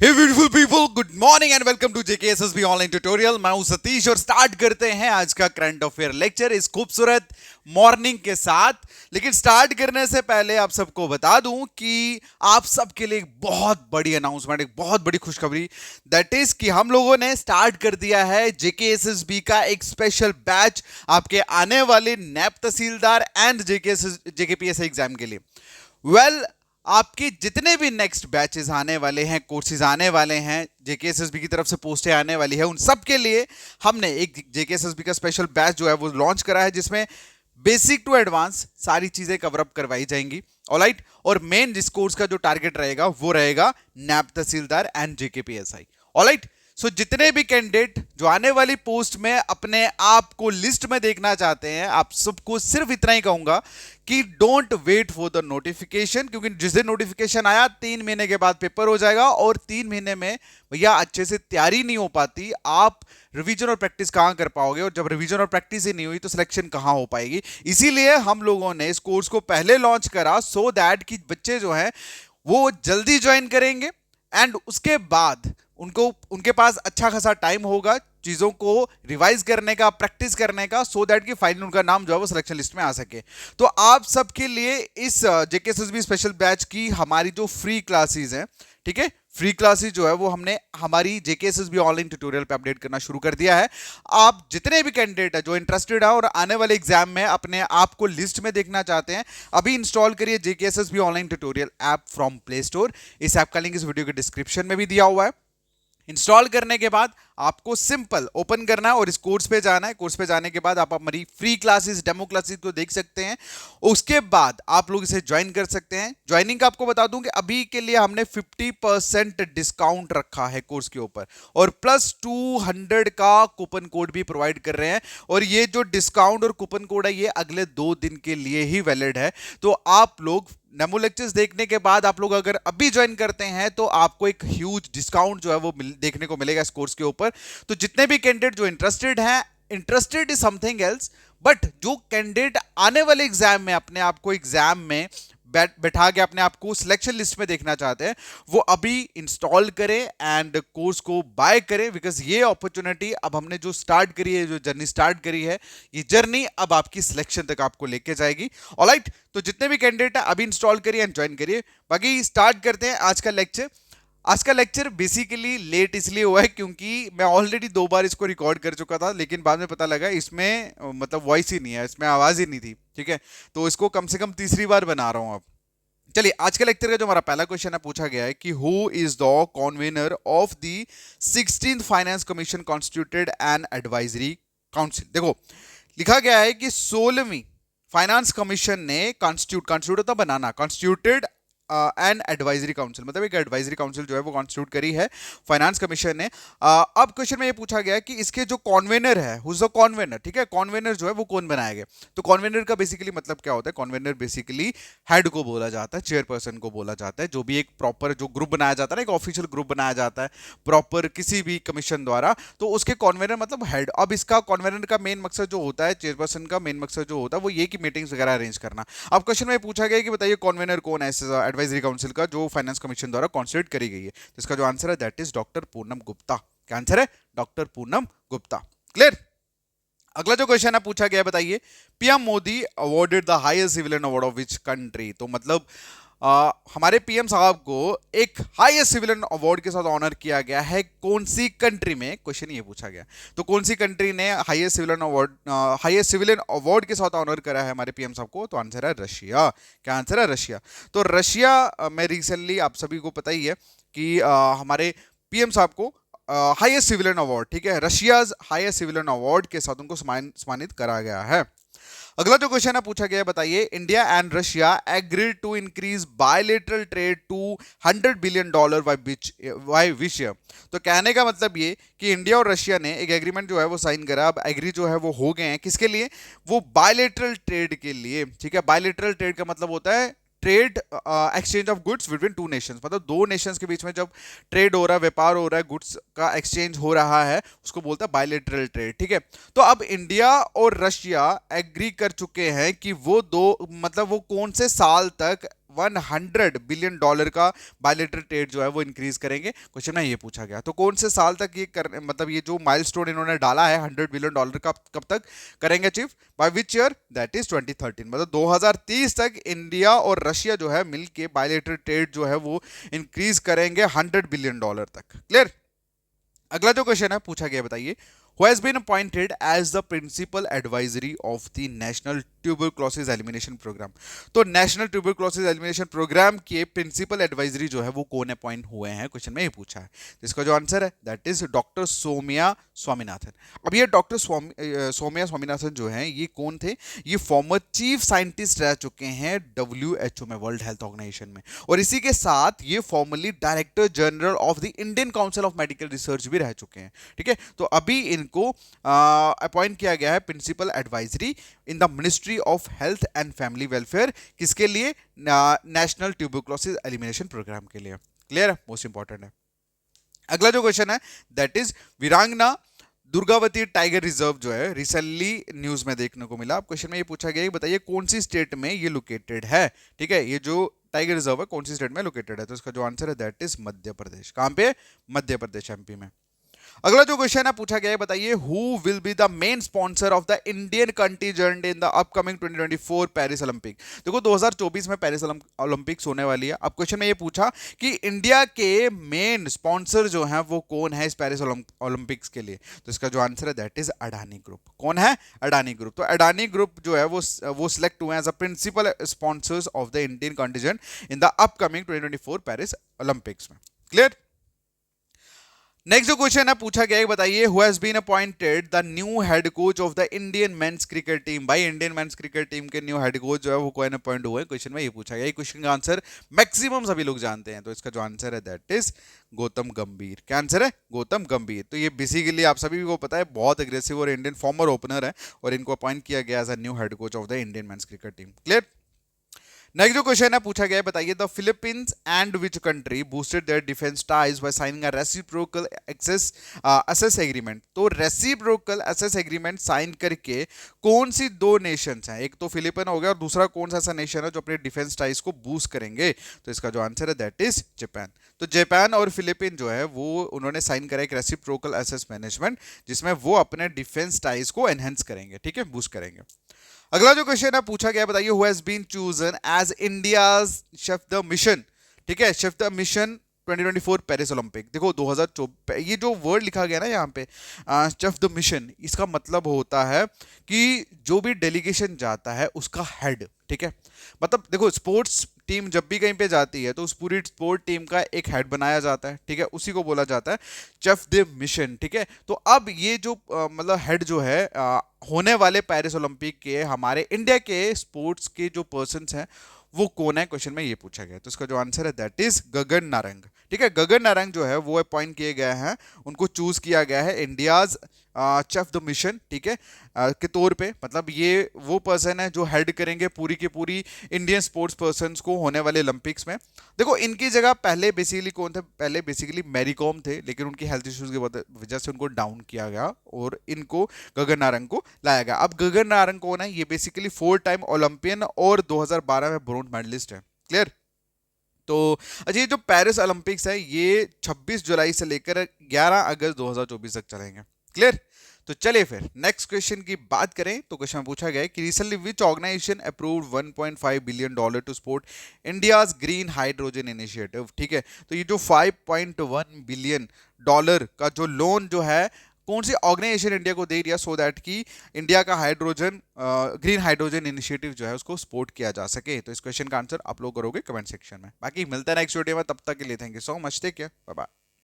Hey beautiful people, good morning and welcome to JKSSB online tutorial. मैं हूं सतीश और start करते हैं आज का करंट अफेयर लेक्चर इस खूबसूरत मॉर्निंग के साथ। लेकिन स्टार्ट करने से पहले आप सबको बता दूं कि आप सबके लिए एक बहुत बड़ी अनाउंसमेंट, एक बहुत बड़ी खुशखबरी, दैट इज कि हम लोगों ने स्टार्ट कर दिया है जेकेएसएसबी का एक स्पेशल बैच आपके आने वाले नैब तहसीलदार एंड जेकेपीएससी एग्जाम के लिए। आपके जितने भी नेक्स्ट बैचेस आने वाले हैं, कोर्सेज आने वाले हैं, जेकेएसएसबी की तरफ से पोस्टें आने वाली है, उन सब के लिए हमने एक जेकेएसएसबी का स्पेशल बैच जो है वो लॉन्च करा है, जिसमें बेसिक टू एडवांस सारी चीजें कवर अप करवाई जाएंगी। ऑलराइट, और मेन जिस कोर्स का जो टारगेट रहेगा वो रहेगा नैब तहसीलदार एंड जेकेपीएसआई। ऑलराइट, सो जितने भी कैंडिडेट जो आने वाली पोस्ट में अपने आप को लिस्ट में देखना चाहते हैं, आप सबको सिर्फ इतना ही कहूंगा कि don't wait for the notification, क्योंकि जिस दिन नोटिफिकेशन आया 3 महीने के बाद पेपर हो जाएगा और 3 महीने में भैया अच्छे से तैयारी नहीं हो पाती, आप रिवीजन और प्रैक्टिस कहां कर पाओगे, और जब रिवीजन और प्रैक्टिस ही नहीं हुई तो सिलेक्शन कहां हो पाएगी। इसीलिए हम लोगों ने इस कोर्स को पहले लॉन्च करा, सो दैट कि बच्चे जो हैं वो जल्दी ज्वाइन करेंगे एंड उसके बाद उनके पास अच्छा खासा टाइम होगा चीजों को रिवाइज करने का, प्रैक्टिस करने का, सो दैट कि फाइनल उनका नाम जो है वो सिलेक्शन लिस्ट में आ सके। तो आप सबके लिए इस जेकेएसएसबी स्पेशल बैच की हमारी जो फ्री क्लासेस हैं, ठीक है, फ्री क्लासेस जो है वो हमने हमारी जेकेएसएसबी ऑनलाइन ट्यूटोरियल पे अपडेट करना शुरू कर दिया है। आप जितने भी कैंडिडेट है जो इंटरेस्टेड है और आने वाले एग्जाम में अपने आप को लिस्ट में देखना चाहते हैं, अभी इंस्टॉल करिए JKSSB online tutorial app from play store. इस ऐप का लिंक इस वीडियो के डिस्क्रिप्शन में भी दिया हुआ है। इंस्टॉल करने के बाद आपको सिंपल ओपन करना है और इस कोर्स पे जाना है। कोर्स पे जाने के बाद आप हमारी फ्री क्लासेस, डेमो क्लासेस को देख सकते हैं। उसके बाद आप लोग इसे ज्वाइन कर सकते हैं। ज्वाइनिंग का आपको बता दूं कि अभी के लिए हमने 50% डिस्काउंट रखा है कोर्स के ऊपर, और प्लस 200 का कूपन कोड भी प्रोवाइड कर रहे हैं। और ये जो डिस्काउंट और कूपन कोड है ये अगले 2 दिन के लिए ही वैलिड है। तो आप लोग डेमो लेक्चर्स देखने के बाद आप लोग अगर अभी ज्वाइन करते हैं तो आपको एक ह्यूज डिस्काउंट जो है वो देखने को मिलेगा इस कोर्स के ऊपर। तो जितने भी कैंडिडेट जो इंटरेस्टेड हैं, interested is something else, but जो कैंडिडेट आने वाले एग्जाम में अपने आप को एग्जाम में बैठा के अपने आप को सिलेक्शन लिस्ट में देखना चाहते हैं, वो अभी इंस्टॉल करें एंड कोर्स को बाय करें, बिकॉज ये अपॉर्चुनिटी अब हमने जो स्टार्ट करी है, जो जर्नी स्टार्ट करी है, ये जर्नी अब आपकी सिलेक्शन तक आपको लेके जाएगी। ऑलराइट, तो जितने भी कैंडिडेट है अभी इंस्टॉल करिए एंड ज्वाइन करिए। बाकी स्टार्ट करते हैं आज का लेक्चर। आज का लेक्चर बेसिकली लेट इसलिए हुआ है क्योंकि मैं ऑलरेडी 2 बार इसको रिकॉर्ड कर चुका था, लेकिन बाद में पता लगा इसमें मतलब वॉइस ही नहीं है, इसमें आवाज ही नहीं थी, ठीक है। तो इसको कम से कम तीसरी बार बना रहा हूं अब। चलिए, आज के लेक्चर का जो हमारा पहला क्वेश्चन है पूछा गया है कि who is the convener of the 16th finance commission constituted an advisory council. देखो, लिखा गया है कि 16वीं फाइनेंस कमीशन ने कॉन्स्टिट्यूट होता बनाना, कॉन्स्टिट्यूटेड एन एडवाइजरी काउंसिल, मतलब एक एडवाइजरी काउंसिल जो है वो कॉन्स्टिट्यूट करी है फाइनेंस कमीशन ने। अब क्वेश्चन में ये पूछा गया है कि इसके जो कॉन्वेनर है, हु इज द कॉन्वेनर, ठीक है, कॉन्वेनर जो है वो कौन बनाया गया। तो कॉन्वेनर का बेसिकली मतलब क्या होता है? कॉन्वेनर बेसिकली हेड को बोला जाता है, चेयरपर्सन को बोला जाता है। जो भी एक प्रॉपर जो ग्रुप बनाया जाता है ना, एक ऑफिशियल ग्रुप बनाया जाता है प्रॉपर किसी भी कमीशन द्वारा, तो उसके कॉन्वेनर मतलब हेड। अब इसका कॉन्वेनर का मेन मकसद जो होता है, चेयरपर्सन का मेन मकसद जो होता है वो ये कि मीटिंग्स वगैरह अरेंज करना। अब क्वेश्चन में पूछा गया कि बताइए कॉन्वेनर कौन है एडवाइजरी काउंसिल का जो फाइनेंस कमीशन द्वारा कॉन्स्टिट्यूट करी गई है। तो इसका जो आंसर है that is doctor Poonam Gupta. क्या आंसर है? डॉक्टर पूनम गुप्ता। क्लियर? अगला जो क्वेश्चन है पूछा गया, बताइए PM Modi awarded the highest civilian award of which country. तो मतलब हमारे पीएम साहब को एक हाईएस्ट सिविलियन अवार्ड के साथ ऑनर किया गया है, कौन सी कंट्री में, क्वेश्चन ये पूछा गया। तो कौन सी कंट्री ने हाईएस्ट सिविलियन अवार्ड के साथ ऑनर करा है हमारे पीएम साहब को? तो आंसर है रशिया। क्या आंसर है? रशिया। तो रशिया में रिसेंटली आप सभी को पता ही है कि हमारे पीएम साहब को हाईएस्ट सिविलियन अवार्ड, ठीक है, रशियाज हाईएस्ट सिविलियन अवार्ड के साथ उनको सम्मानित करा गया है। अगला जो क्वेश्चन है पूछा गया, बताइए India and Russia agreed to increase bilateral trade to $100 billion by which year. तो कहने का मतलब ये कि इंडिया और रशिया ने एक एग्रीमेंट जो है वो साइन करा। अब एग्री जो है वो हो गए हैं किसके लिए? वो बायलेटरल ट्रेड के लिए, ठीक है। बायलेटरल ट्रेड का मतलब होता है trade exchange of goods between 2 Nations, मतलब 2 नेशंस के बीच में जब ट्रेड हो रहा है, व्यापार हो रहा है, गुड्स का एक्सचेंज हो रहा है, उसको बोलता है बायलेटरल ट्रेड, ठीक है। तो अब इंडिया और रशिया एग्री कर चुके हैं कि वो दो, मतलब वो कौन से साल तक $100 बिलियन का बायलैटरल ट्रेड जो है वो इंक्रीज करेंगे। क्वेश्चन में ये पूछा गया। तो कौन से साल तक ये मतलब ये जो माइलस्टोन इन्होंने डाला है $100 बिलियन का, कब तक करेंगे achieve? Bye which year? That is 2013। मतलब 2030 तक इंडिया और रशिया जो है मिलके बायलैटरल ट्रेड जो है वो इंक्रीज करेंगे $100 बिलियन तक। क्लियर? अगला जो क्वेश्चन है पूछा गया, बताइए who has been appointed as the principal advisory of the National Tuberculosis Elimination Program। तो नेशनल ट्यूबरक्लोसिस एलिमिनेशन प्रोग्राम के प्रिंसिपल एडवाइजरी जो है वो कौन अपॉइंट हुए हैं, क्वेश्चन में ये पूछा है। तो इसका जो आंसर है that is doctor Soumya Swaminathan. अब ये डॉक्टर सौम्या स्वामीनाथन जो हैं ये कौन थे? ये फॉर्मर चीफ साइंटिस्ट रह चुके हैं WHO में, वर्ल्ड हेल्थ ऑर्गेनाइजेशन में, और इसी के साथ ये formerly director general of the Indian council of medical research भी रह चुके हैं। ठीक है, तो अभी इनको अपॉइंट किया गया है principal advisory in the ministry of health and family welfare. किसके लिए? नेशनल ट्यूबरक्लोसिस एलिमिनेशन प्रोग्राम के लिए। क्लियर है? मोस्ट इंपॉर्टेंट है। अगला जो क्वेश्चन है दैट इज वीरांगना दुर्गावती टाइगर रिजर्व जो है रिसेंटली न्यूज में देखने को मिला। अब क्वेश्चन में ये पूछा गया, बताइए कौन सी स्टेट में ये लोकेटेड है। ठीक है, ये जो टाइगर रिजर्व है कौन सी स्टेट में लोकेटेड है? तो इसका जो आंसर है दैट इज मध्य प्रदेश। कहां पे? मध्य प्रदेश, MP में। अगला जो क्वेश्चन है पूछा गया है, बताइए who will be the main sponsor of the Indian contingent in the upcoming 2024 Paris Olympic. देखो 2024 में पेरिस ओलंपिक्स होने वाली है। अब क्वेश्चन में ये पूछा कि इंडिया के मेन स्पॉन्सर जो हैं वो कौन है इस पेरिस ओलंपिक्स के लिए। तो इसका जो आंसर है दैट इज अडानी ग्रुप। कौन है? अडानी ग्रुप। तो अडानी ग्रुप जो है वो सिलेक्ट हुए as a principal sponsors of the Indian contingent in the upcoming 2024 Paris Olympics में। क्लियर? नेक्स्ट जो क्वेश्चन है पूछा गया है, बताइए who has been appointed the new head coach of the Indian men's cricket team. भाई Indian men's cricket team के new head coach जो है वो कौन अपॉइंट हुए? क्वेश्चन में ये पूछा गया। ये क्वेश्चन का आंसर मैक्सिमम सभी लोग जानते हैं। तो इसका जो आंसर है दैट इज गौतम गंभीर। क्या आंसर है? गौतम गंभीर। तो ये बेसिकली आप सभी को पता है बहुत एग्रेसिव और इंडियन फॉर्मर ओपनर है, और इनको अपॉइंट किया गया as a new head coach of the Indian men's cricket team. Clear? Next जो क्वेश्चन है पूछा गया है, बताइए the Philippines and which country boosted their defence ties by signing a reciprocal access agreement. तो रेसिप्रोकल असेस एग्रीमेंट साइन करके कौन सी दो नेशंस हैं? एक तो फिलीपीन हो गया और दूसरा कौन सा ऐसा नेशन है जो अपने डिफेंस टाइज को बूस्ट करेंगे? तो इसका जो आंसर है दैट इज जापान। तो जापान और फिलीपीन जो है वो उन्होंने साइन करा एक रेसिप्रोकल असेस मैनेजमेंट, जिसमें वो अपने डिफेंस टाइज को एनहेंस करेंगे। ठीक है, बूस्ट करेंगे। अगला जो क्वेश्चन है पूछा गया, बताइए who has been chosen as India's chef de mission. ठीक है, chef de mission 2024 Paris Olympic. देखो 2024 ये जो वर्ड लिखा गया ना यहाँ पे शेफ द मिशन, इसका मतलब होता है कि जो भी डेलीगेशन जाता है उसका हेड। ठीक है, मतलब देखो स्पोर्ट्स टीम जब भी कहीं पे जाती है तो उस पूरी स्पोर्ट टीम का एक हेड बनाया जाता है। ठीक है, उसी को बोला जाता है शेफ द मिशन। ठीक है, तो अब ये जो मतलब हेड जो है होने वाले पेरिस ओलंपिक के हमारे इंडिया के स्पोर्ट्स के जो पर्सन्स हैं वो कौन है? क्वेश्चन में ये पूछा गया। तो इसका जो आंसर है दैट इज गगन नारंग। ठीक है, गगन नारंग जो है वो अपॉइंट किए गए हैं, उनको चूज किया गया है इंडियाज शेफ द मिशन। ठीक है, के तौर पे, मतलब ये वो पर्सन है जो हेड करेंगे पूरी की पूरी इंडियन स्पोर्ट्स पर्सन्स को होने वाले ओलंपिक्स में। देखो इनकी जगह पहले बेसिकली कौन थे? पहले बेसिकली मैरी कॉम थे, लेकिन उनकी हेल्थ इश्यूज की वजह से उनको डाउन किया गया और इनको गगन नारंग को लाया गया। अब गगन नारंग कौन है? ये बेसिकली 4 टाइम ओलंपियन और 2012 में ब्रोंज मेडलिस्ट है। क्लियर? तो अच्छा, ये जो पेरिस ओलंपिक्स है ये 26 जुलाई से लेकर 11 अगस्त 2024 तक चलेंगे। क्लियर? तो चलिए फिर नेक्स्ट क्वेश्चन की बात करें। तो क्वेश्चन पूछा गया है कि recently which organisation approved $1.5 billion to support India's green hydrogen initiative. ठीक है, तो ये जो $5.1 बिलियन का जो लोन जो है कौन सी ऑर्गेनाइजेशन इंडिया को दे रही है सो दैट कि इंडिया का हाइड्रोजन ग्रीन हाइड्रोजन इनिशिएटिव जो है उसको सपोर्ट किया जा सके। तो इस क्वेश्चन का आंसर आप लोग करोगे कमेंट सेक्शन में। बाकी मिलता है नेक्स्ट वीडियो में, तब तक के लिए thank you so much, take care, bye bye.